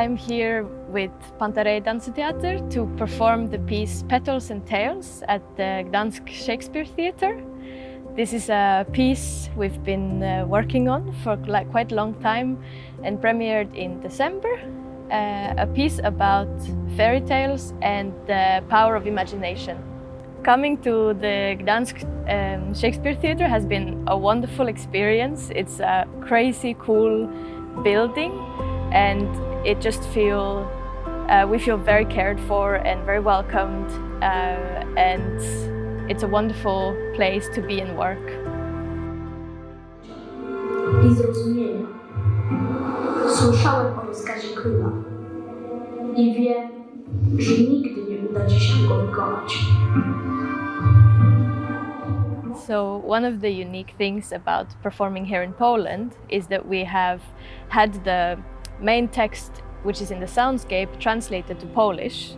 I'm here with Panta Rei Danseteater to perform the piece Petals and Tales at the Gdańskim Teatrem Szekspirowskim. This is a piece we've been working on for quite a long time and premiered in December. A piece about fairy tales and the power of imagination. Coming to the Gdańskim Teatrem Theatre has been a wonderful experience. It's a crazy cool building and we feel very cared for and very welcomed, and it's a wonderful place to be and work. I zrozumienia. Słyszałem o rozkazie króla i wiem, że nigdy nie uda ci się go wykonać. So one of the unique things about performing here in Poland is that we have had the main text, which is in the soundscape, translated to Polish.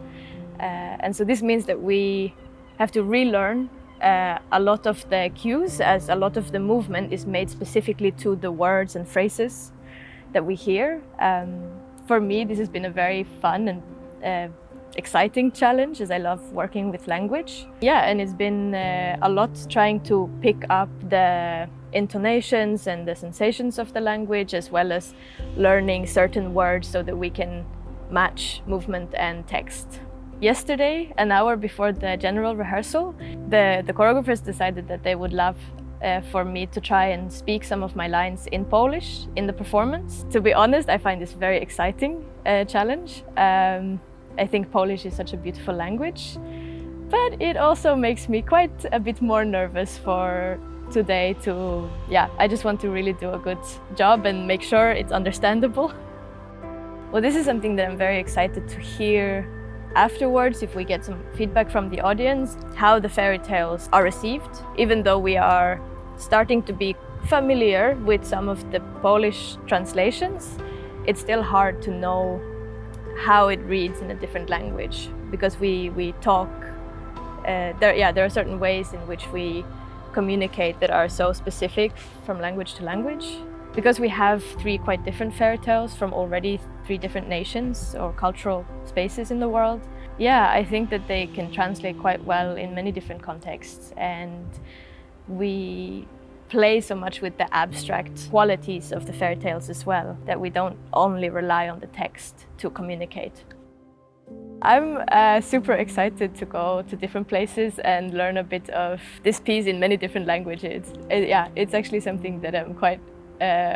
And so this means that we have to relearn a lot of the cues, as a lot of the movement is made specifically to the words and phrases that we hear. For me, this has been a very fun and exciting challenge, as I love working with language. Yeah, and it's been a lot trying to pick up the intonations and the sensations of the language, as well as learning certain words so that we can match movement and text. Yesterday, an hour before the general rehearsal, the choreographers decided that they would love for me to try and speak some of my lines in Polish in the performance. To be honest, I find this a very exciting challenge. I think Polish is such a beautiful language, but it also makes me quite a bit more nervous for today I just want to really do a good job and make sure it's understandable. Well, this is something that I'm very excited to hear afterwards, if we get some feedback from the audience, how the fairy tales are received. Even though we are starting to be familiar with some of the Polish translations, it's still hard to know how it reads in a different language, because we talk, there are certain ways in which we communicate that are so specific from language to language. Because we have three quite different fairy tales from already three different nations or cultural spaces in the world, I think that they can translate quite well in many different contexts, and we play so much with the abstract qualities of the fairy tales as well, that we don't only rely on the text to communicate. I'm super excited to go to different places and learn a bit of this piece in many different languages. It's actually something that I'm quite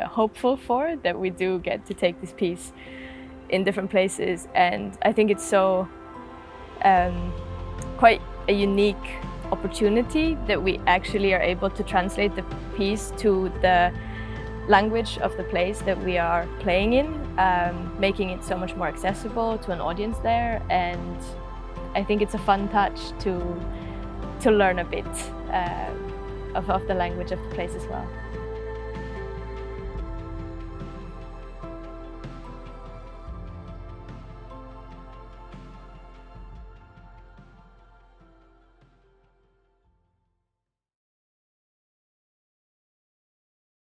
hopeful for, that we do get to take this piece in different places, and I think it's so quite a unique opportunity that we actually are able to translate the piece to the language of the place that we are playing in, making it so much more accessible to an audience there, and I think it's a fun touch to learn a bit of the language of the place as well.